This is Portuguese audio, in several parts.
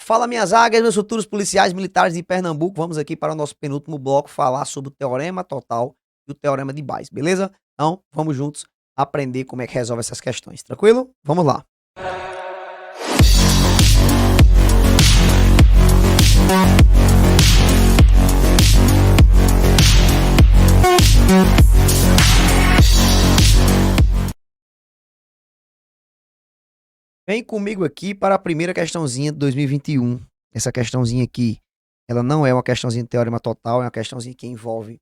Fala minhas águias, meus futuros policiais militares de Pernambuco. Vamos aqui para o nosso penúltimo bloco falar sobre o teorema total e o teorema de Bayes, beleza? Então, vamos juntos aprender como é que resolve essas questões, tranquilo? Vamos lá. Vem comigo aqui para a primeira questãozinha de 2021. Essa questãozinha aqui, ela não é uma questãozinha de teorema total, é uma questãozinha que envolve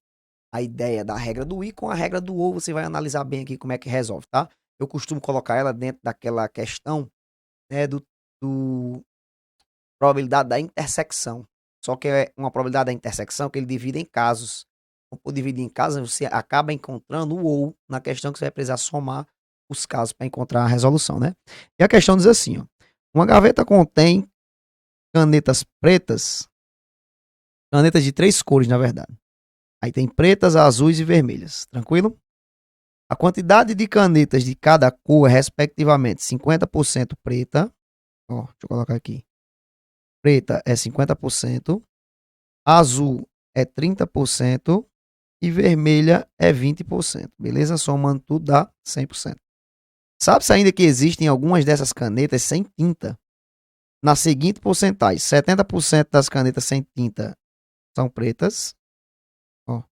a ideia da regra do i com a regra do ou. Você vai analisar bem aqui como é que resolve, tá? Eu costumo colocar ela dentro daquela questão, né, do probabilidade da intersecção. Só que é uma probabilidade da intersecção que ele divide em casos. Então, por dividir em casos, você acaba encontrando o ou na questão que você vai precisar somar os casos para encontrar a resolução, né? E a questão diz assim, ó, uma gaveta contém canetas pretas, canetas de 3 cores, na verdade. Aí tem pretas, azuis e vermelhas, tranquilo? A quantidade de canetas de cada cor é, respectivamente, 50% preta, ó, deixa eu colocar aqui. Preta é 50%, azul é 30% e vermelha é 20%, beleza? Somando tudo dá 100%. Sabe-se ainda que existem algumas dessas canetas sem tinta na seguinte porcentagem: 70% das canetas sem tinta são pretas. Ó,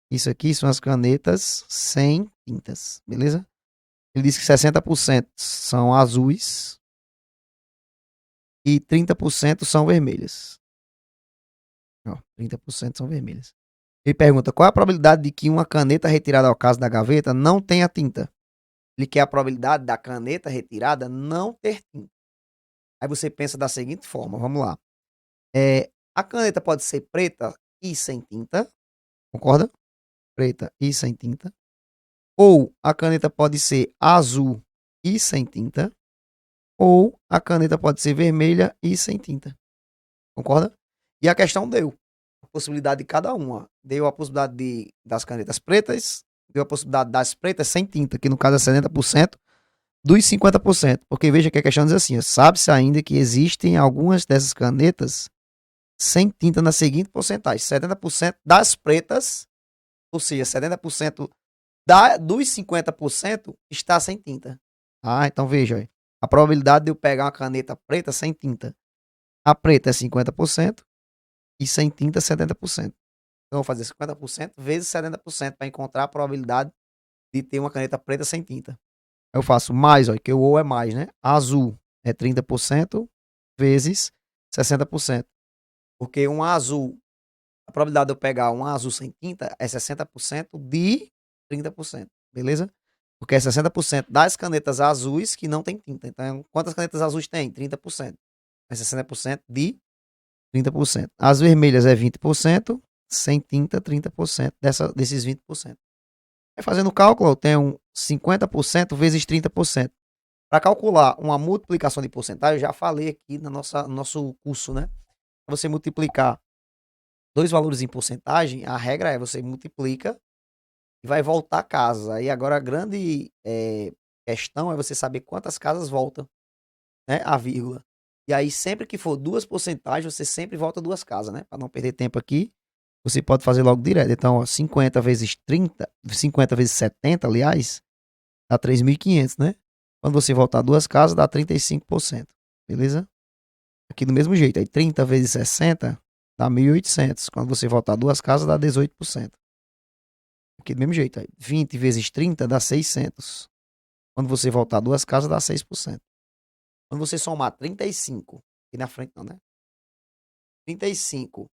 isso aqui são as canetas sem tintas, beleza? Ele diz que 60% são azuis e 30% são vermelhas. Ó, 30% são vermelhas. Ele pergunta qual é a probabilidade de que uma caneta retirada ao caso da gaveta não tenha tinta. Ele quer a probabilidade da caneta retirada não ter tinta. Aí você pensa da seguinte forma, vamos lá. A caneta pode ser preta e sem tinta, concorda? Preta e sem tinta. Ou a caneta pode ser azul e sem tinta. Ou a caneta pode ser vermelha e sem tinta. Concorda? E a questão deu a possibilidade de cada uma. Deu a possibilidade das canetas pretas, deu a possibilidade das pretas sem tinta, que no caso é 70%, dos 50%. Porque veja que a questão diz assim, sabe-se ainda que existem algumas dessas canetas sem tinta na seguinte porcentagem: 70% das pretas, ou seja, 70% dos 50% está sem tinta. Ah, então veja aí. A probabilidade de eu pegar uma caneta preta sem tinta. A preta é 50% e sem tinta 70%. Então eu vou fazer 50% vezes 70% para encontrar a probabilidade de ter uma caneta preta sem tinta. Eu faço mais, ó, que o ou é mais, né? Azul é 30% vezes 60%. Porque um azul, a probabilidade de eu pegar um azul sem tinta é 60% de 30%, beleza? Porque é 60% das canetas azuis que não tem tinta. Então, quantas canetas azuis tem? 30%. É 60% de 30%. As vermelhas é 20%, sem tinta 30% desses 20%. Aí fazendo o cálculo, eu tenho 50% vezes 30%. Para calcular uma multiplicação de porcentagem, eu já falei aqui no nosso curso, né? Para você multiplicar dois valores em porcentagem, a regra é você multiplica e vai voltar casas. Aí agora a grande questão é você saber quantas casas voltam, né? A vírgula. E aí sempre que for duas porcentagens, você sempre volta duas casas, né? Para não perder tempo aqui, você pode fazer logo direto. Então, ó, 50 vezes 30, 50 vezes 70, aliás, dá 3.500, né? Quando você voltar duas casas, dá 35%. Beleza? Aqui do mesmo jeito. Aí 30 vezes 60 dá 1.800. Quando você voltar duas casas, dá 18%. Aqui do mesmo jeito. Aí 20 vezes 30 dá 600. Quando você voltar duas casas, dá 6%. Quando você somar 35, aqui na frente não, né? 35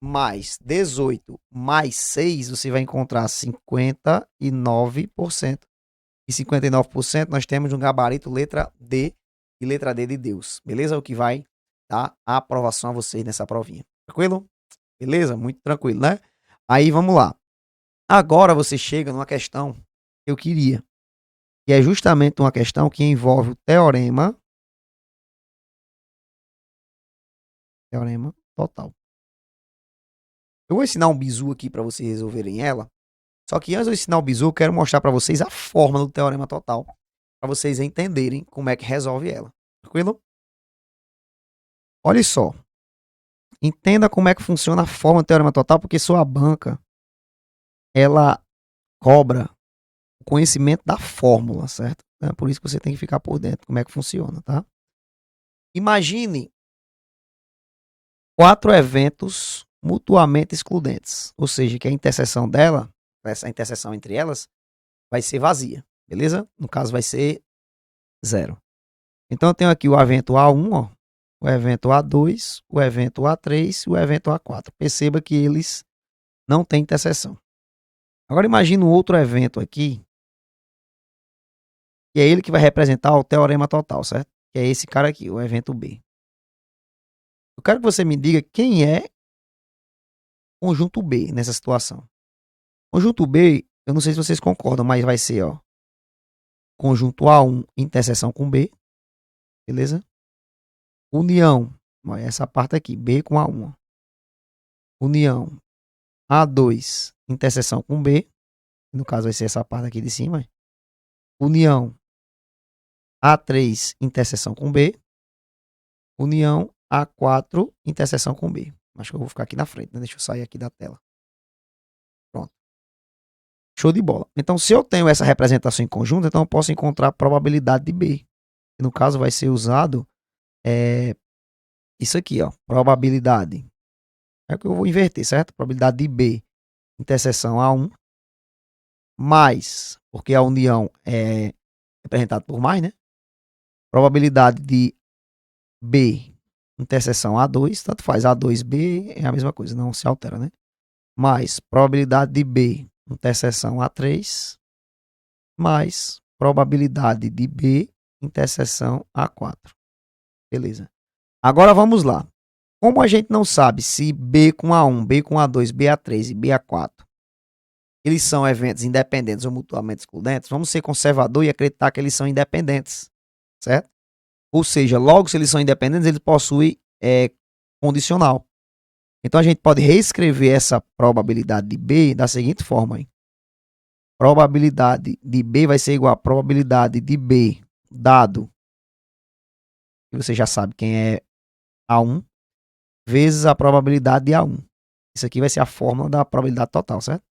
mais 18 mais 6, você vai encontrar 59%. E 59% nós temos no gabarito letra D e letra D de Deus. Beleza? O que vai dar a aprovação a vocês nessa provinha. Tranquilo? Beleza? Muito tranquilo, né? Aí vamos lá. Agora você chega numa questão que eu queria, que é justamente uma questão que envolve o teorema total. Eu vou ensinar um bizu aqui para vocês resolverem ela. Só que antes de eu ensinar o bizu, eu quero mostrar para vocês a fórmula do teorema total, para vocês entenderem como é que resolve ela. Tranquilo? Olha só. Entenda como é que funciona a fórmula do teorema total, porque sua banca, ela cobra o conhecimento da fórmula, certo? É por isso que você tem que ficar por dentro como é que funciona, tá? Imagine 4 eventos mutuamente excludentes, ou seja, que a interseção dela, essa interseção entre elas, vai ser vazia, beleza? No caso vai ser zero. Então eu tenho aqui o evento A1, ó, o evento A2, o evento A3 e o evento A4. Perceba que eles não têm interseção. Agora imagine um outro evento aqui, que é ele que vai representar o teorema total, certo? Que é esse cara aqui, o evento B. Eu quero que você me diga quem é conjunto B nessa situação. Conjunto B, eu não sei se vocês concordam, mas vai ser, ó, conjunto A1 interseção com B, beleza? União, olha essa parte aqui, B com A1. União A2 interseção com B, no caso vai ser essa parte aqui de cima. União A3 interseção com B. União A4 interseção com B. Acho que eu vou ficar aqui na frente, né? Deixa eu sair aqui da tela. Pronto. Show de bola. Então, se eu tenho essa representação em conjunto, então eu posso encontrar a probabilidade de B. Que no caso vai ser usado isso aqui, ó. Probabilidade. É que eu vou inverter, certo? Probabilidade de B interseção A1 mais, porque a união é representada por mais, né? Probabilidade de B interseção A2, tanto faz. A2B é a mesma coisa, não se altera, né? Mais probabilidade de B interseção A3 mais probabilidade de B interseção A4. Beleza. Agora vamos lá. Como a gente não sabe se B com A1, B com A2, BA3 e BA4 eles são eventos independentes ou mutuamente excludentes, vamos ser conservador e acreditar que eles são independentes, certo? Ou seja, logo se eles são independentes, eles possuem condicional. Então a gente pode reescrever essa probabilidade de B da seguinte forma. Hein? Probabilidade de B vai ser igual a probabilidade de B dado, que você já sabe quem é A1, vezes a probabilidade de A1. Isso aqui vai ser a fórmula da probabilidade total, certo?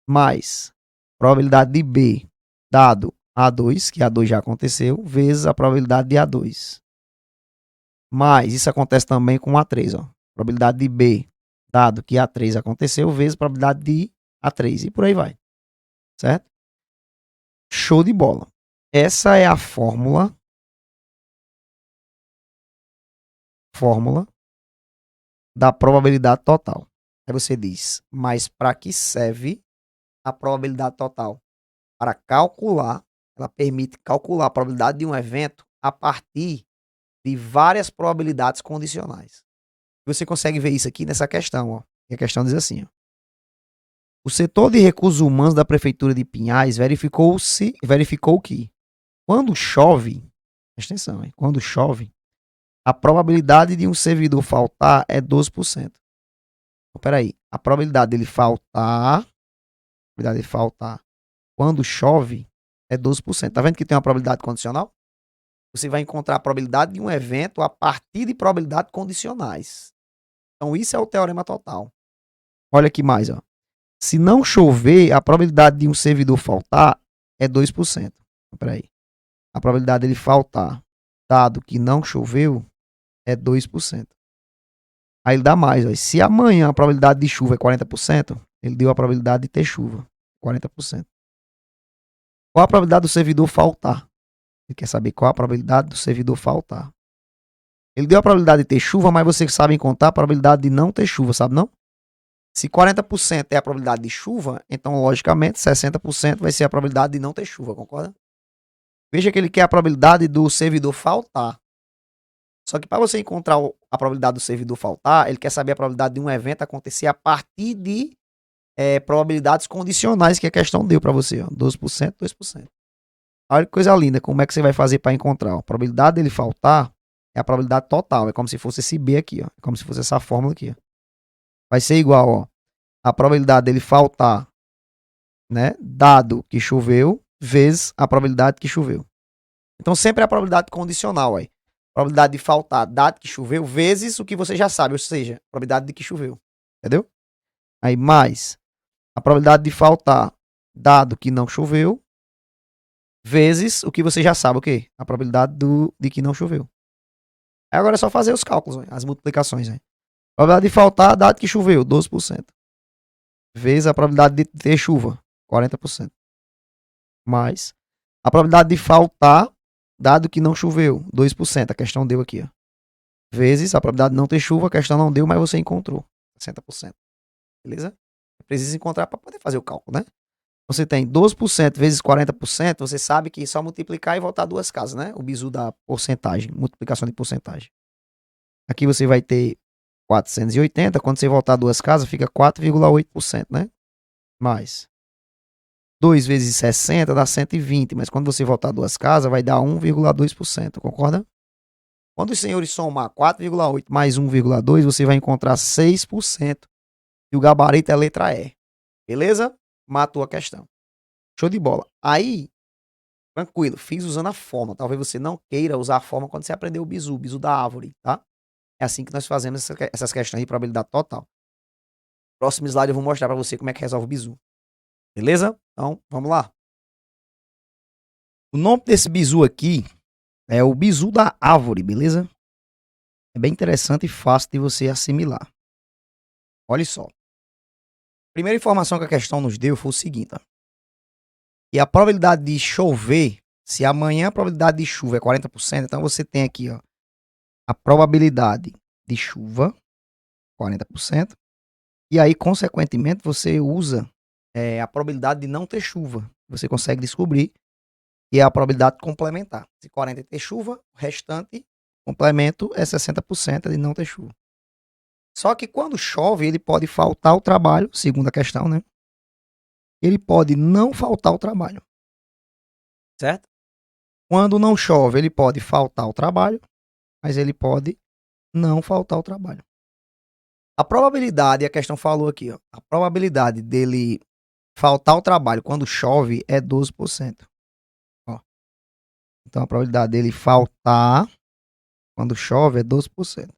Mais probabilidade de B dado A2, que A2 já aconteceu, vezes a probabilidade de A2. Mas isso acontece também com A3, ó. Probabilidade de B dado que A3 aconteceu, vezes a probabilidade de A3. E por aí vai. Certo? Show de bola. Essa é a fórmula da probabilidade total. Aí você diz, mas para que serve a probabilidade total? Para calcular, ela permite calcular a probabilidade de um evento a partir de várias probabilidades condicionais. Você consegue ver isso aqui nessa questão, ó. E a questão diz assim, ó. O setor de recursos humanos da Prefeitura de Pinhais verificou que quando chove, presta atenção, hein? Quando chove, a probabilidade de um servidor faltar é 12%. Então, peraí, a probabilidade dele faltar, quando chove é 12%. Tá vendo que tem uma probabilidade condicional? Você vai encontrar a probabilidade de um evento a partir de probabilidades condicionais. Então isso é o teorema total. Olha aqui mais, ó. Se não chover, a probabilidade de um servidor faltar é 2%. Então, peraí. A probabilidade dele faltar, dado que não choveu, é 2%. Aí ele dá mais, ó. Se amanhã a probabilidade de chuva é 40%, ele deu a probabilidade de ter chuva, 40%. Qual a probabilidade do servidor faltar? Ele quer saber qual a probabilidade do servidor faltar. Ele deu a probabilidade de ter chuva, mas vocês sabem contar a probabilidade de não ter chuva, sabe não? Se 40% é a probabilidade de chuva, então, logicamente, 60% vai ser a probabilidade de não ter chuva, concorda? Veja que ele quer a probabilidade do servidor faltar. Só que para você encontrar a probabilidade do servidor faltar, ele quer saber a probabilidade de um evento acontecer a partir de probabilidades condicionais que a questão deu para você. Ó, 12%, 2%. Olha que coisa linda, como é que você vai fazer para encontrar? A probabilidade dele faltar é a probabilidade total, é como se fosse esse B aqui, ó, é como se fosse essa fórmula aqui. Ó. Vai ser igual, ó, a probabilidade dele faltar, né, dado que choveu, vezes a probabilidade que choveu. Então sempre é a probabilidade condicional aí. Probabilidade de faltar, dado que choveu, vezes o que você já sabe, ou seja, probabilidade de que choveu. Entendeu? Aí mais a probabilidade de faltar, dado que não choveu, vezes o que você já sabe, o quê? A probabilidade de que não choveu. Aí agora é só fazer os cálculos, as multiplicações. Probabilidade de faltar, dado que choveu, 12%. Vezes a probabilidade de ter chuva, 40%. Mais a probabilidade de faltar, dado que não choveu, 2%. A questão deu aqui, ó. Vezes a probabilidade de não ter chuva, a questão não deu, mas você encontrou, 60%. Beleza? Precisa encontrar para poder fazer o cálculo, né? Você tem 12% vezes 40%, você sabe que é só multiplicar e voltar duas casas, né? O bizu da porcentagem, multiplicação de porcentagem. Aqui você vai ter 480, quando você voltar duas casas, fica 4,8%, né? Mais 2 vezes 60 dá 120, mas quando você voltar duas casas, vai dar 1,2%, concorda? Quando os senhores somar 4,8 mais 1,2, você vai encontrar 6%. E o gabarito é a letra E. Beleza? Matou a questão. Show de bola. Aí, tranquilo, fiz usando a forma. Talvez você não queira usar a forma quando você aprender o bizu da árvore, tá? É assim que nós fazemos essas questões de probabilidade total. Próximo slide eu vou mostrar para você como é que resolve o bizu. Beleza? Então, vamos lá. O nome desse bizu aqui é o bizu da árvore, beleza? É bem interessante e fácil de você assimilar. Olha só. A primeira informação que a questão nos deu foi o seguinte, ó. E a probabilidade de chover, se amanhã a probabilidade de chuva é 40%, então você tem aqui, ó, a probabilidade de chuva, 40%, e aí, consequentemente, você usa a probabilidade de não ter chuva. Você consegue descobrir que é a probabilidade complementar. Se 40% é ter chuva, o restante, complemento, é 60% de não ter chuva. Só que quando chove, ele pode faltar o trabalho, segundo a questão, né? Ele pode não faltar o trabalho. Certo? Quando não chove, ele pode faltar o trabalho, mas ele pode não faltar o trabalho. A probabilidade, a questão falou aqui, ó, a probabilidade dele faltar o trabalho quando chove é 12%. Ó. Então a probabilidade dele faltar quando chove é 12%.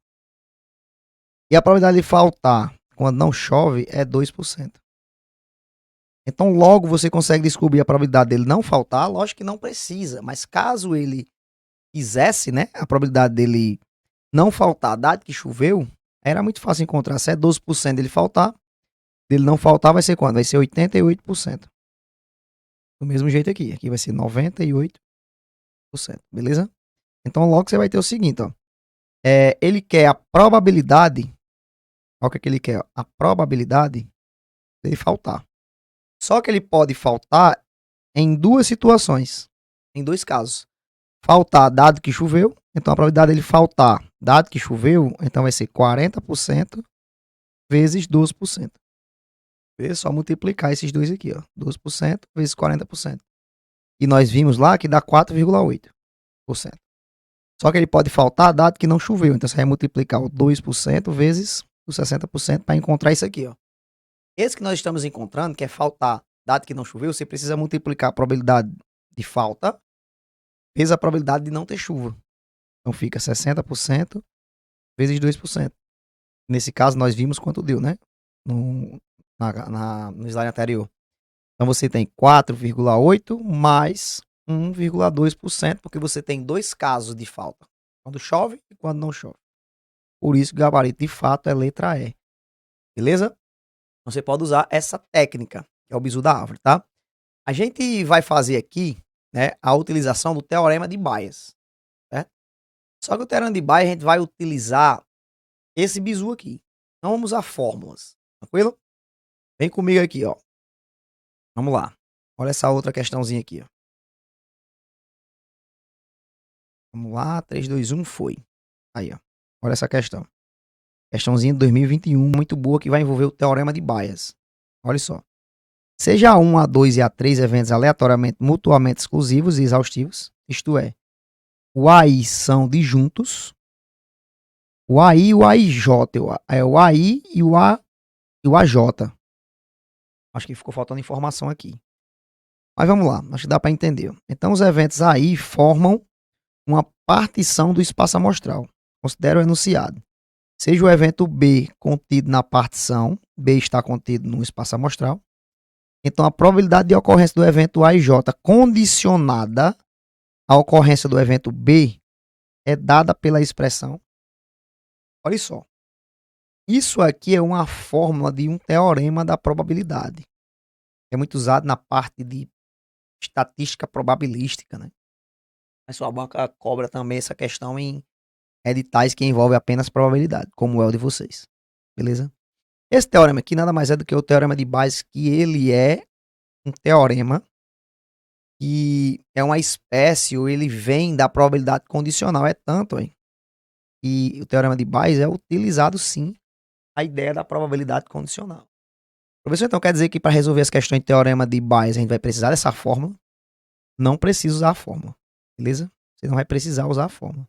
E a probabilidade de faltar quando não chove é 2%. Então logo você consegue descobrir a probabilidade dele não faltar, lógico que não precisa, mas caso ele quisesse, né, a probabilidade dele não faltar, dado que choveu, era muito fácil encontrar. Se é 12% dele faltar, dele não faltar vai ser quanto? Vai ser 88%. Do mesmo jeito aqui. Aqui vai ser 98%. Beleza? Então logo você vai ter o seguinte, ó. Ele quer a probabilidade. Olha o que ele quer. A probabilidade dele faltar. Só que ele pode faltar em duas situações. Em dois casos. Faltar dado que choveu. Então a probabilidade dele faltar dado que choveu, então vai ser 40% vezes 12%. É só multiplicar esses dois aqui, ó. 12% vezes 40%. E nós vimos lá que dá 4,8%. Só que ele pode faltar dado que não choveu. Então você vai multiplicar o 2% vezes o 60% para encontrar isso aqui, ó. Esse que nós estamos encontrando, que é faltar dado que não choveu, você precisa multiplicar a probabilidade de falta vezes a probabilidade de não ter chuva. Então fica 60% vezes 2%. Nesse caso, nós vimos quanto deu, né? No slide anterior. Então você tem 4,8 mais 1,2%, porque você tem dois casos de falta. Quando chove e quando não chove. Por isso, o gabarito de fato é letra E. Beleza? Você pode usar essa técnica, que é o bizu da árvore, tá? A gente vai fazer aqui, né, a utilização do teorema de Bayes. Certo? Só que o teorema de Bayes a gente vai utilizar esse bizu aqui. Não vamos usar fórmulas. Tranquilo? Vem comigo aqui, ó. Vamos lá. Olha essa outra questãozinha aqui, ó. Vamos lá, 3, 2, 1, foi. Aí, ó. Olha essa questão. Questãozinha de 2021, muito boa, que vai envolver o teorema de Bayes. Olha só. Seja A1, A2 e A3 eventos aleatoriamente mutuamente exclusivos e exaustivos, isto é, o AI são disjuntos, o AI e o AIJ, é o AI e o AJ. Acho que ficou faltando informação aqui. Mas vamos lá, acho que dá para entender. Então, os eventos AI formam uma partição do espaço amostral. Considera o enunciado. Seja o evento B contido na partição, B está contido no espaço amostral, então a probabilidade de ocorrência do evento A e J condicionada à ocorrência do evento B é dada pela expressão. Olha só. Isso aqui é uma fórmula de um teorema da probabilidade. É muito usado na parte de estatística probabilística, né? Mas sua banca cobra também essa questão em editais que envolvem apenas probabilidade, como é o de vocês. Beleza? Esse teorema aqui nada mais é do que o teorema de Bayes, que ele é um teorema que é uma espécie, ou ele vem da probabilidade condicional. É tanto, hein, que o teorema de Bayes é utilizado sim a ideia da probabilidade condicional. Professor, então quer dizer que para resolver as questões de teorema de Bayes a gente vai precisar dessa fórmula? Não precisa usar a fórmula, beleza? Você não vai precisar usar a fórmula.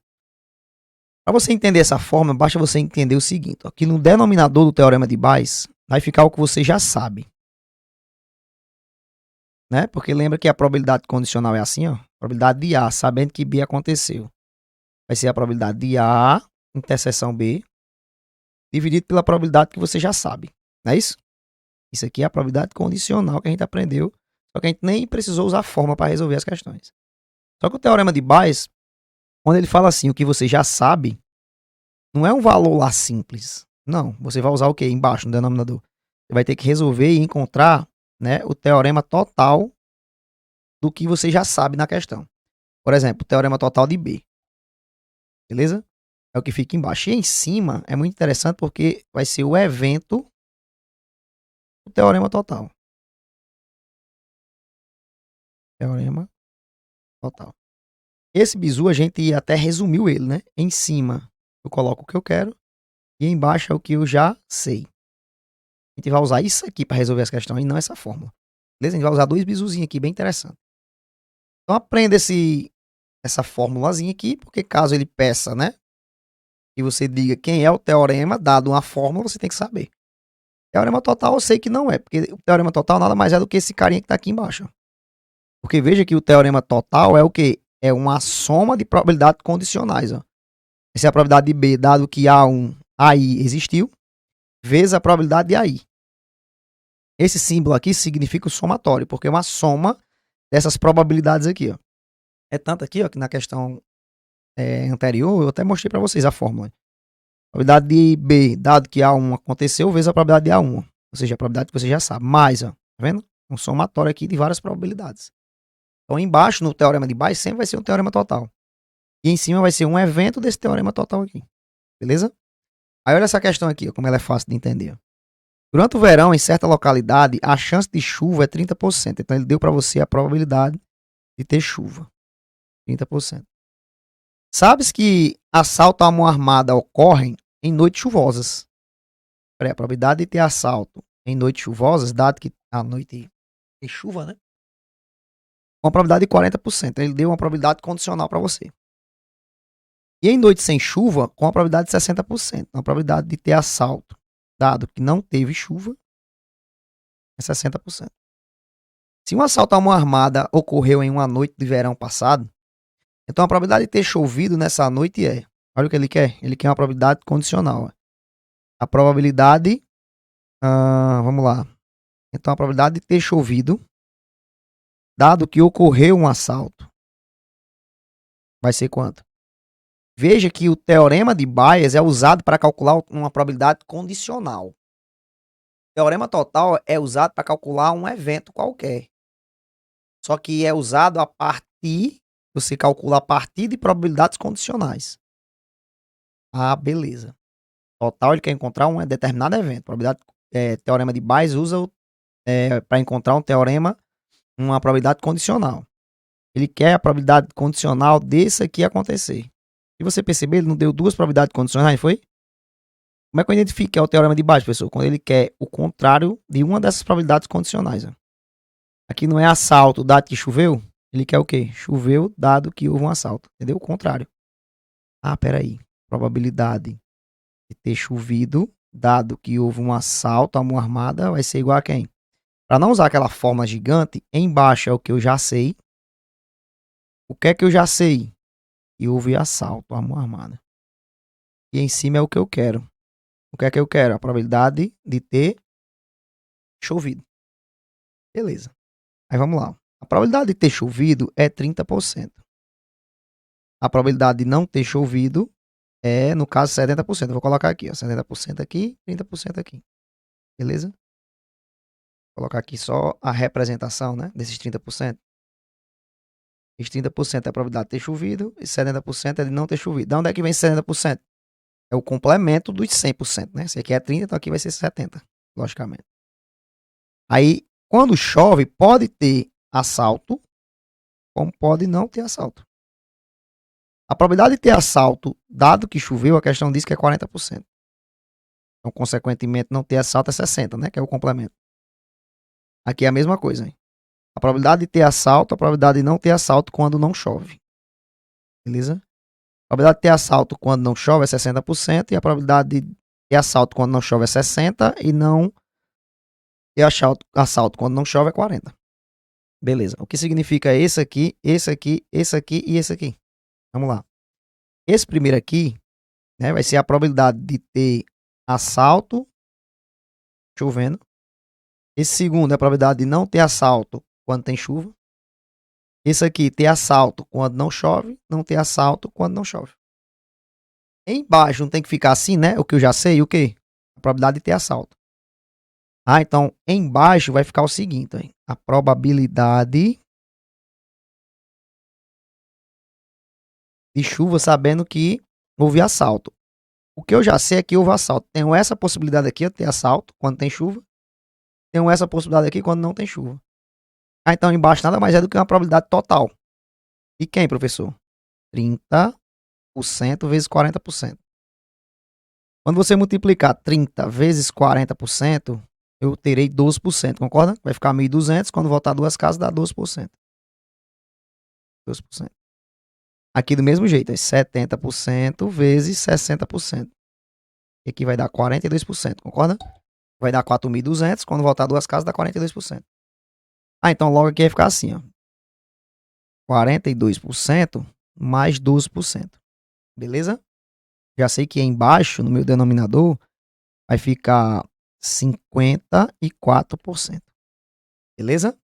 Para você entender essa fórmula, basta você entender o seguinte, ó, que no denominador do teorema de Bayes vai ficar o que você já sabe. Né? Porque lembra que a probabilidade condicional é assim, ó, probabilidade de A, sabendo que B aconteceu. Vai ser a probabilidade de A, interseção B, dividido pela probabilidade que você já sabe. Não é isso? Isso aqui é a probabilidade condicional que a gente aprendeu, só que a gente nem precisou usar a fórmula para resolver as questões. Só que o teorema de Bayes, quando ele fala assim, o que você já sabe, não é um valor lá simples. Não, você vai usar o quê? Embaixo, no denominador. Você vai ter que resolver e encontrar, né, o teorema total do que você já sabe na questão. Por exemplo, o teorema total de B. Beleza? É o que fica embaixo. E em cima é muito interessante porque vai ser o evento do teorema total. Teorema total. Esse bizu a gente até resumiu ele, né? Em cima eu coloco o que eu quero e embaixo é o que eu já sei. A gente vai usar isso aqui para resolver as questões e não essa fórmula. Beleza? A gente vai usar dois bizuzinhos aqui bem interessantes. Então aprenda essa formulazinha aqui, porque caso ele peça, né, que você diga quem é o teorema, dado uma fórmula, você tem que saber. Teorema total eu sei que não é, porque o teorema total nada mais é do que esse carinha que está aqui embaixo. Porque veja que o teorema total é o quê? É uma soma de probabilidades condicionais. Ó. Essa é a probabilidade de B, dado que A1 AI existiu, vezes a probabilidade de AI. Esse símbolo aqui significa o somatório, porque é uma soma dessas probabilidades aqui. Ó. É tanto aqui ó, que na questão anterior eu até mostrei para vocês a fórmula. A probabilidade de B, dado que A1 aconteceu, vezes a probabilidade de A1. Ou seja, a probabilidade que você já sabe. Mais, ó, tá vendo? Um somatório aqui de várias probabilidades. Então, embaixo, no teorema de Bayes, sempre vai ser um teorema total. E em cima vai ser um evento desse teorema total aqui. Beleza? Aí olha essa questão aqui, ó, como ela é fácil de entender. Ó. Durante o verão, em certa localidade, a chance de chuva é 30%. Então, ele deu para você a probabilidade de ter chuva. 30%. Sabes que assalto à mão armada ocorrem em noites chuvosas. A probabilidade de ter assalto em noites chuvosas, dado que a noite tem chuva, né? Uma probabilidade de 40%. Ele deu uma probabilidade condicional para você. E em noite sem chuva, com a probabilidade de 60%. A probabilidade de ter assalto, dado que não teve chuva, é 60%. Se um assalto a mão armada ocorreu em uma noite de verão passado, então a probabilidade de ter chovido nessa noite é... Olha o que ele quer. Ele quer uma probabilidade condicional. Ó. A probabilidade... vamos lá. Então a probabilidade de ter chovido, dado que ocorreu um assalto, vai ser quanto? Veja que o teorema de Bayes é usado para calcular uma probabilidade condicional. O teorema total é usado para calcular um evento qualquer. Só que é usado a partir, você calcula a partir de probabilidades condicionais. Ah, beleza. Total, ele quer encontrar um determinado evento. Probabilidade, teorema de Bayes usa para encontrar um teorema, uma probabilidade condicional. Ele quer a probabilidade condicional desse aqui acontecer. Se você perceber, ele não deu duas probabilidades condicionais, foi? Como é que eu identifico o teorema de Bayes, pessoal? Quando ele quer o contrário de uma dessas probabilidades condicionais. Ó. Aqui não é assalto, dado que choveu. Ele quer o quê? Choveu, dado que houve um assalto. Entendeu? O contrário. Ah, peraí. Probabilidade de ter chovido, dado que houve um assalto, a mão armada, vai ser igual a quem? Para não usar aquela forma gigante, embaixo é o que eu já sei. O que é que eu já sei? e houve assalto, arma armada. E em cima é o que eu quero. O que é que eu quero? A probabilidade de ter chovido. Beleza. Aí vamos lá. A probabilidade de ter chovido é 30%. A probabilidade de não ter chovido é, no caso, 70%. Eu vou colocar aqui, ó, 70% aqui, 30% aqui. Beleza? Vou colocar aqui só a representação, né, desses 30%. Esses 30% é a probabilidade de ter chovido e 70% é de não ter chovido. De onde é que vem 70%? É o complemento dos 100%, né? Esse aqui é 30, então aqui vai ser 70, logicamente. Aí, quando chove, pode ter assalto, como pode não ter assalto. A probabilidade de ter assalto, dado que choveu, a questão diz que é 40%. Então, consequentemente, não ter assalto é 60%, né? Que é o complemento. Aqui é a mesma coisa. Hein? A probabilidade de ter assalto, a probabilidade de não ter assalto quando não chove. Beleza? A probabilidade de ter assalto quando não chove é 60% e a probabilidade de ter assalto quando não chove é 60% e não ter assalto quando não chove é 40%. Beleza. O que significa esse aqui, esse aqui, esse aqui e esse aqui? Vamos lá. Esse primeiro aqui, né, vai ser a probabilidade de ter assalto chovendo. Esse segundo é a probabilidade de não ter assalto quando tem chuva. Esse aqui, ter assalto quando não chove, não ter assalto quando não chove. Embaixo não tem que ficar assim, né? O que eu já sei, o quê? A probabilidade de ter assalto. Ah, então embaixo vai ficar o seguinte, hein? A probabilidade de chuva sabendo que houve assalto. O que eu já sei é que houve assalto. Tenho essa possibilidade aqui de ter assalto quando tem chuva. Tenho essa possibilidade aqui quando não tem chuva. Ah, então embaixo nada mais é do que uma probabilidade total. E quem, professor? 30% vezes 40%. Quando você multiplicar 30 vezes 40%, eu terei 12%, concorda? Vai ficar 1.200, quando voltar duas casas dá 12%. 12%. Aqui do mesmo jeito, é 70% vezes 60%. E aqui vai dar 42%, concorda? Vai dar 4.200, quando voltar duas casas dá 42%. Ah, então logo aqui vai ficar assim, ó. 42% mais 12%. Beleza? Já sei que embaixo, no meu denominador, vai ficar 54%. Beleza?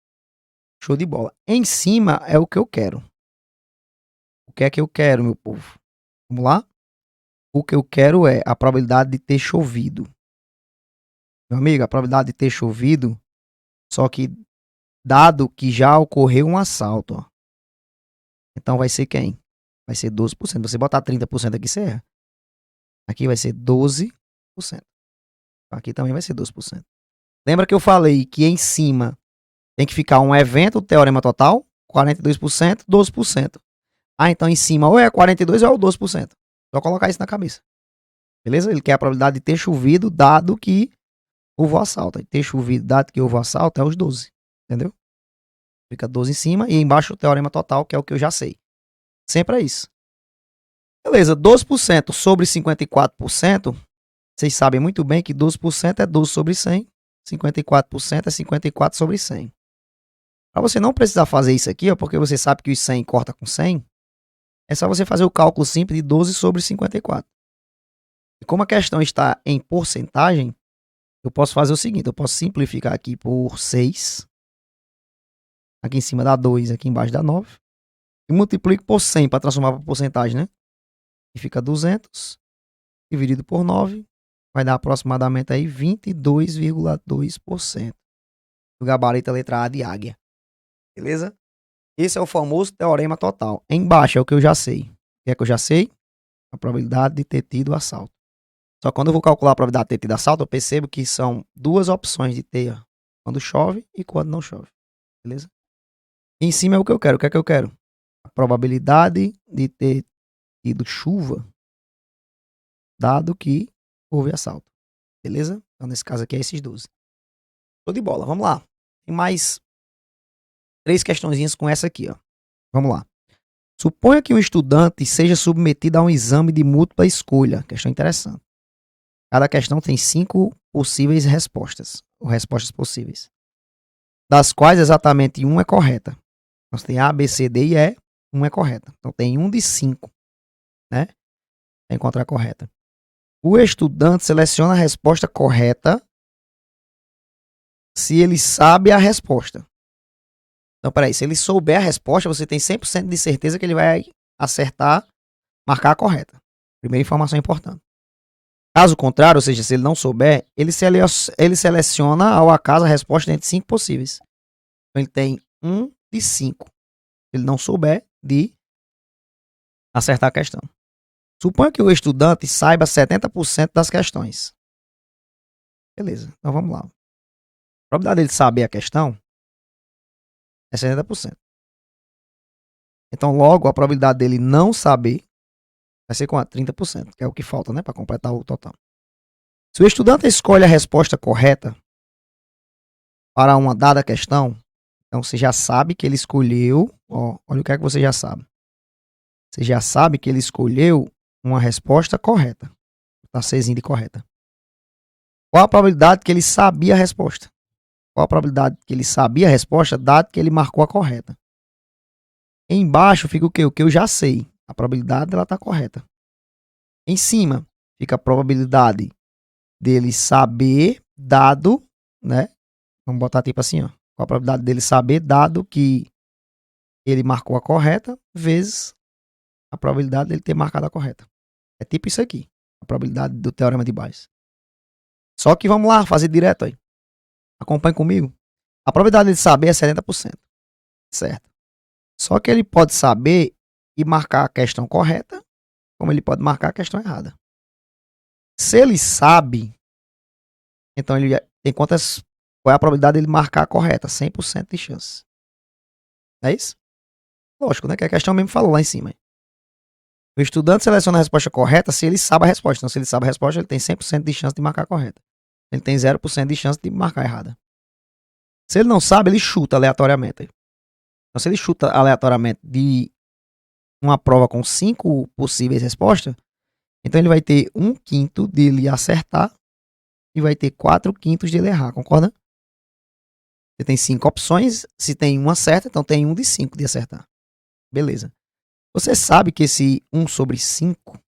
Show de bola. Em cima é o que eu quero. O que é que eu quero, meu povo? Vamos lá? O que eu quero é a probabilidade de ter chovido. Meu amigo, a probabilidade de ter chovido, só que dado que já ocorreu um assalto, ó. Então vai ser quem? Vai ser 12%. Você botar 30% aqui, você erra. Aqui vai ser 12%. Aqui também vai ser 12%. Lembra que eu falei que em cima tem que ficar um evento, teorema total, 42%, 12%. Ah, então em cima ou é 42% ou é o 12%. Só colocar isso na cabeça. Beleza? Ele quer a probabilidade de ter chovido, dado que houve o assalto. Ter chovido, dado que houve o assalto, é os 12. Entendeu? Fica 12 em cima e embaixo o teorema total, que é o que eu já sei. Sempre é isso. Beleza, 12% sobre 54%. Vocês sabem muito bem que 12% é 12 sobre 100. 54% é 54 sobre 100. Para você não precisar fazer isso aqui, ó, porque você sabe que os 100 corta com 100, é só você fazer o cálculo simples de 12 sobre 54. E como a questão está em porcentagem, eu posso fazer o seguinte, eu posso simplificar aqui por 6. Aqui em cima dá 2, aqui embaixo dá 9. E multiplico por 100 para transformar para porcentagem, né? E fica 200 dividido por 9, vai dar aproximadamente aí 22,2%. O gabarito é a letra A de águia. Beleza? Esse é o famoso teorema total. Embaixo é o que eu já sei. O que é que eu já sei? A probabilidade de ter tido assalto. Só que quando eu vou calcular a probabilidade de ter tido assalto, eu percebo que são duas opções de ter. Ó, quando chove e quando não chove. Beleza? E em cima é o que eu quero. O que é que eu quero? A probabilidade de ter tido chuva, dado que houve assalto. Beleza? Então, nesse caso aqui é esses 12. Show de bola. Vamos lá. Tem mais 3 questõezinhas com essa aqui, ó. Vamos lá. Suponha que um estudante seja submetido a um exame de múltipla escolha. Questão interessante. Cada questão tem 5 possíveis respostas, ou respostas possíveis, das quais exatamente 1 é correta. Então tem A, B, C, D e E, 1 é correta. Então tem 1 de 5 né? Para encontrar a correta. O estudante seleciona a resposta correta se ele sabe a resposta. Então, peraí, se ele souber a resposta, você tem 100% de certeza que ele vai acertar, marcar a correta. Primeira informação importante. Caso contrário, ou seja, se ele não souber, ele seleciona ao acaso a resposta entre 5 possíveis. Então, ele tem 1 de 5. Se ele não souber de acertar a questão. Suponha que o estudante saiba 70% das questões. Beleza, então vamos lá. A probabilidade dele saber a questão é 70%. Então, logo, a probabilidade dele não saber vai ser quanto? 30%, que é o que falta, né, para completar o total. Se o estudante escolhe a resposta correta para uma dada questão, então você já sabe que ele escolheu, olha o que é que você já sabe. Você já sabe que ele escolheu uma resposta correta. Tá Czinho de correta. Qual a probabilidade que ele sabia a resposta? Qual a probabilidade que ele sabia a resposta, dado que ele marcou a correta? Embaixo fica o quê? O que eu já sei. A probabilidade dela tá correta. Em cima fica a probabilidade dele saber, dado, né? Vamos botar tipo assim, ó. Qual a probabilidade dele saber, dado que ele marcou a correta, vezes a probabilidade dele ter marcado a correta. É tipo isso aqui. A probabilidade do teorema de Bayes. Só que vamos lá, fazer direto aí. Acompanhe comigo. A probabilidade dele saber é 70%. Certo? Só que ele pode saber e marcar a questão correta, como ele pode marcar a questão errada. Se ele sabe, então ele tem quantas. Qual é a probabilidade dele marcar a correta? 100% de chance. É isso? Lógico, né? Que a questão mesmo falou lá em cima. O estudante seleciona a resposta correta se ele sabe a resposta. Então, se ele sabe a resposta, ele tem 100% de chance de marcar a correta. Ele tem 0% de chance de marcar a errada. Se ele não sabe, ele chuta aleatoriamente. Então, se ele chuta aleatoriamente de uma prova com 5 possíveis respostas, então ele vai ter 1/5 dele acertar e vai ter 4/5 dele errar, concorda? Você tem 5 opções, se tem uma certa, então tem 1 de 5 de acertar. Beleza. Você sabe que esse 1/5,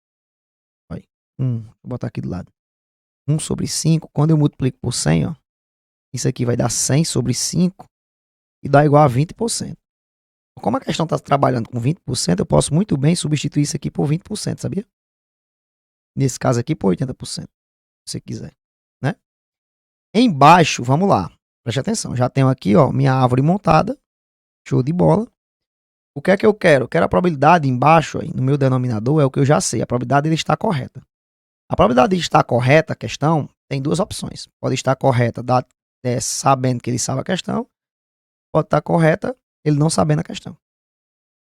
vou botar aqui do lado. 1/5, quando eu multiplico por 100, ó, isso aqui vai dar 100/5 e dá igual a 20%. Como a questão está trabalhando com 20%, eu posso muito bem substituir isso aqui por 20%, sabia? Nesse caso aqui, por 80%, se você quiser, né? Embaixo, vamos lá, preste atenção, já tenho aqui, ó, minha árvore montada, show de bola. O que é que eu quero? Eu quero a probabilidade embaixo, aí, no meu denominador, é o que eu já sei, a probabilidade dele estar correta. A probabilidade de estar correta a questão tem duas opções. Pode estar correta sabendo que ele sabe a questão, pode estar correta ele não sabendo a questão.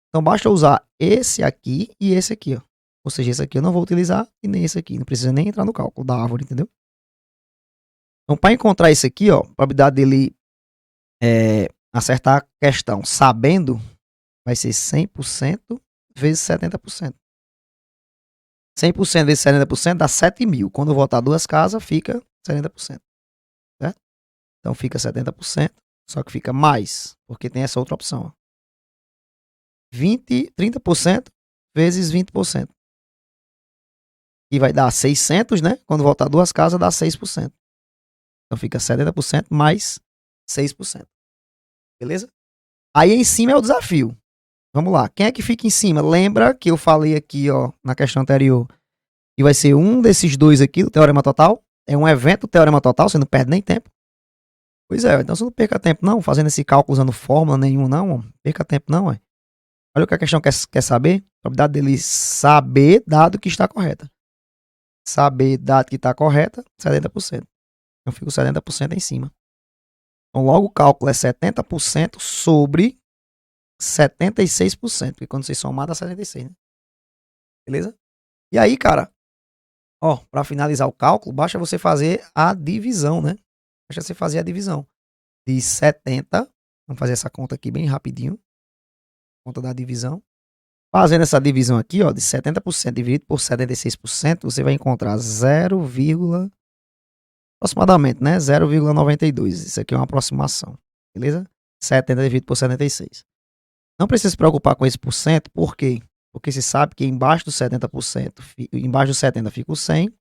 Então basta usar esse aqui e esse aqui, ó. Ou seja, esse aqui eu não vou utilizar e nem esse aqui. Não precisa nem entrar no cálculo da árvore, entendeu? Então, para encontrar esse aqui, ó, a probabilidade dele acertar a questão sabendo vai ser 100% vezes 70%. 100% vezes 70% dá 7.000. Quando eu voltar duas casas, fica 70%. Certo? Então fica 70%, só que fica mais, porque tem essa outra opção, ó. 30% vezes 20%. E vai dar 600, né? Quando voltar duas casas, dá 6%. Então fica 70% mais 6%. Beleza? Aí em cima é o desafio. Vamos lá. Quem é que fica em cima? Lembra que eu falei aqui, ó, na questão anterior, e vai ser um desses dois aqui do Teorema Total. É um evento do Teorema Total, você não perde nem tempo. Pois é, então você não perca tempo não, fazendo esse cálculo usando fórmula nenhuma não, perca tempo não, ué. Olha o que a questão quer saber. A probabilidade dele saber dado que está correta. Saber dado que está correta, 70%. Eu fico 70% em cima. Então logo o cálculo é 70% sobre 76%. Porque quando você somar dá 76%, né? Beleza? E aí, cara, ó, para finalizar o cálculo, basta você fazer a divisão, né? Basta você fazer a divisão. De 70, vamos fazer essa conta aqui bem rapidinho. Conta da divisão. Fazendo essa divisão aqui, ó, de 70% dividido por 76%, você vai encontrar aproximadamente, né? 0,92. Isso aqui é uma aproximação, beleza? 70 dividido por 76. Não precisa se preocupar com esse por cento, por quê? Porque você sabe que embaixo dos 70%, embaixo dos 70% fica o 100,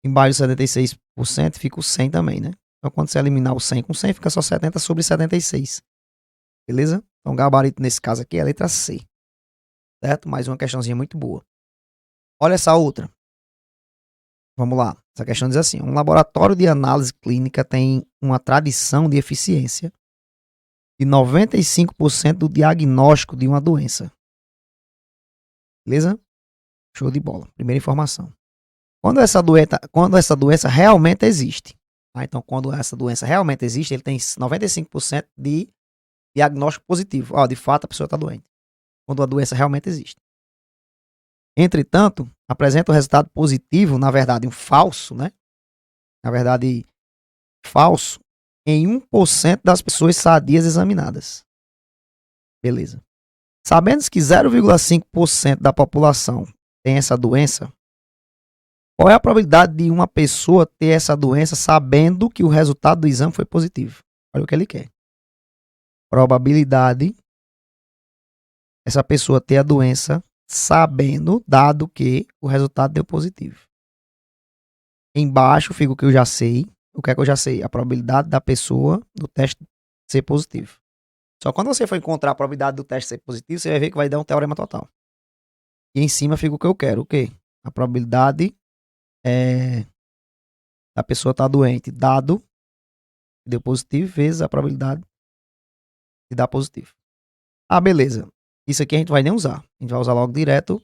embaixo dos 76% fica o 100 também, né? Então, quando você eliminar o 100 com 100, fica só 70 sobre 76. Beleza? Então, o gabarito nesse caso aqui é a letra C. Certo? Mais uma questãozinha muito boa. Olha essa outra. Vamos lá. Essa questão diz assim: um laboratório de análise clínica tem uma tradição de eficiência de 95% do diagnóstico de uma doença. Beleza? Show de bola. Primeira informação. Quando essa doença realmente existe. Então, quando essa doença realmente existe, ele tem 95% de diagnóstico positivo. De fato, a pessoa está doente. Quando a doença realmente existe. Entretanto, apresenta o resultado positivo, na verdade, um falso, né? Na verdade, falso, em 1% das pessoas sadias examinadas. Beleza. Sabendo que 0,5% da população tem essa doença, qual é a probabilidade de uma pessoa ter essa doença sabendo que o resultado do exame foi positivo? Olha o que ele quer. Probabilidade essa pessoa ter a doença sabendo, dado que o resultado deu positivo. Embaixo fica o que eu já sei. O que é que eu já sei? A probabilidade da pessoa do teste ser positivo. Só quando você for encontrar a probabilidade do teste ser positivo, você vai ver que vai dar um teorema total. E em cima fica o que eu quero. O quê? A probabilidade da pessoa estar doente, dado que deu positivo, vezes a probabilidade de dar positivo. Beleza. Isso aqui a gente vai nem usar. A gente vai usar logo direto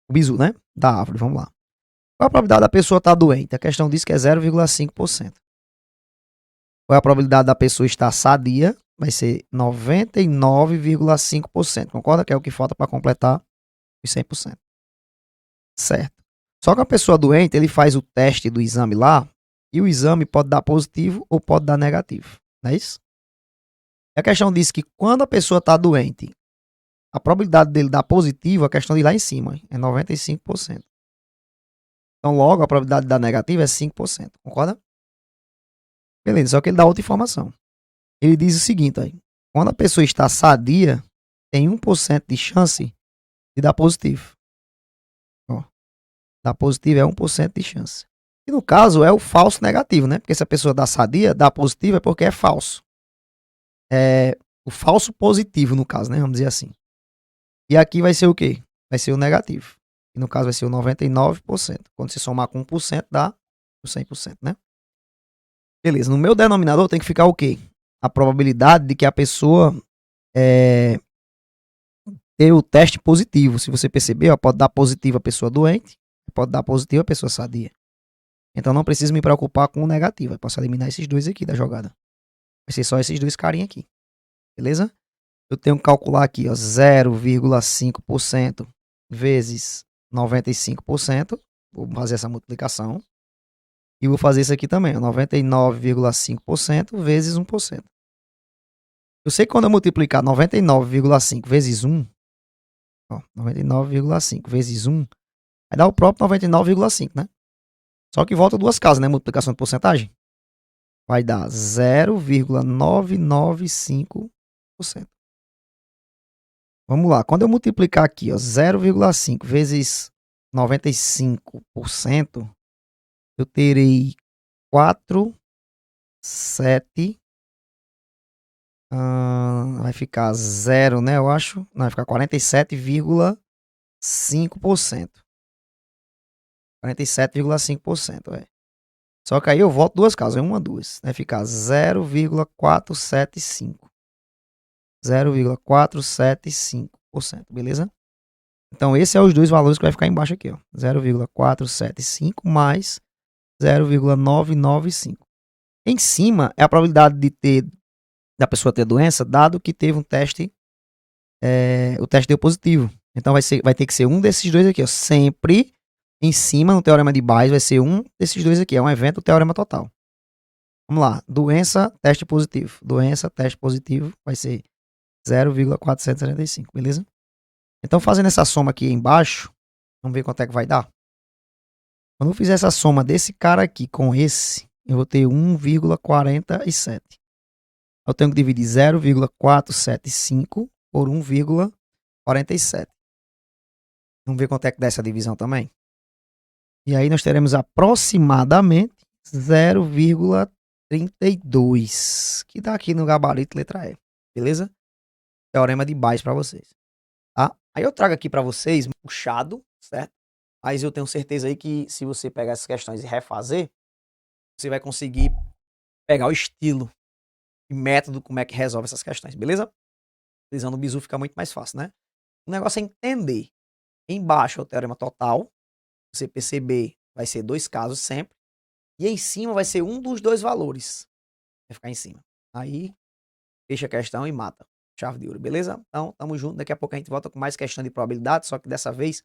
o bizu, né? Da árvore. Vamos lá. Qual a probabilidade da pessoa estar doente? A questão diz que é 0,5%. Qual é a probabilidade da pessoa estar sadia? Vai ser 99,5%. Concorda que é o que falta para completar os 100%. Certo. Só que a pessoa doente, ele faz o teste do exame lá, e o exame pode dar positivo ou pode dar negativo. Não é isso? A questão diz que quando a pessoa está doente, a probabilidade dele dar positivo, a questão de ir lá em cima, é 95%. Então, logo, a probabilidade de dar negativo é 5%. Concorda? Beleza, só que ele dá outra informação. Ele diz o seguinte, aí, quando a pessoa está sadia, tem 1% de chance de dar positivo. Dar positivo é 1% de chance. E no caso é o falso negativo, né? Porque se a pessoa dá sadia, dá positivo é porque é falso. É o falso positivo, no caso, né? Vamos dizer assim. E aqui vai ser o quê? Vai ser o negativo. E no caso vai ser o 99%. Quando você somar com 1%, dá o 100%, né? Beleza. No meu denominador tem que ficar o quê? A probabilidade de que a pessoa ter o teste positivo. Se você perceber, pode dar positivo a pessoa doente, pode dar positivo a pessoa sadia. Então não preciso me preocupar com o negativo. Eu posso eliminar esses dois aqui da jogada. Vai ser só esses dois carinha aqui. Beleza? Eu tenho que calcular aqui, 0,5% vezes 95%. Vou fazer essa multiplicação. E vou fazer isso aqui também, 99,5% vezes 1%. Eu sei que quando eu multiplicar 99,5 vezes 1, 99,5 vezes 1, vai dar o próprio 99,5, né? Só que volta duas casas, né? Multiplicação de porcentagem. Vai dar 0,995%. Vamos lá. Quando eu multiplicar aqui, 0,5 vezes 95%, eu terei 4,7. Vai ficar 0, né? Eu acho. Não, vai ficar 47,5%. 47,5%, é. Só que aí eu volto duas casas, uma, duas. Vai ficar 0,475. 0,475%, beleza? Então, esses são os dois valores que vai ficar embaixo aqui, ó. 0,475 mais 0,995. Em cima é a probabilidade da pessoa ter doença, dado que teve um teste, o teste deu positivo. Então, vai ter que ser um desses dois aqui, ó. Sempre em cima, no teorema de Bayes, vai ser um desses dois aqui. É um evento do teorema total. Vamos lá. Doença, teste positivo. Doença, teste positivo, vai ser 0,475, beleza? Então, fazendo essa soma aqui embaixo, vamos ver quanto é que vai dar. Quando eu fizer essa soma desse cara aqui com esse, eu vou ter 1,47. Eu tenho que dividir 0,475 por 1,47. 47. Vamos ver quanto é que dá essa divisão também? E aí nós teremos aproximadamente 0,32, que dá aqui no gabarito letra E. Beleza? Teorema de Bayes para vocês. Tá? Aí eu trago aqui para vocês, puxado, certo? Mas eu tenho certeza aí que se você pegar essas questões e refazer, você vai conseguir pegar o estilo e método como é que resolve essas questões, beleza? Utilizando o bizu fica muito mais fácil, né? O negócio é entender. Embaixo é o teorema total. Você perceber, vai ser 2 casos sempre. E em cima vai ser um dos 2 valores. Vai ficar em cima. Aí, fecha a questão e mata. Chave de ouro, beleza? Então, tamo junto. Daqui a pouco a gente volta com mais questão de probabilidade, só que dessa vez,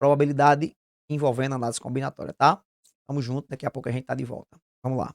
probabilidade envolvendo análise combinatória, tá? Tamo junto. Daqui a pouco a gente tá de volta. Vamos lá.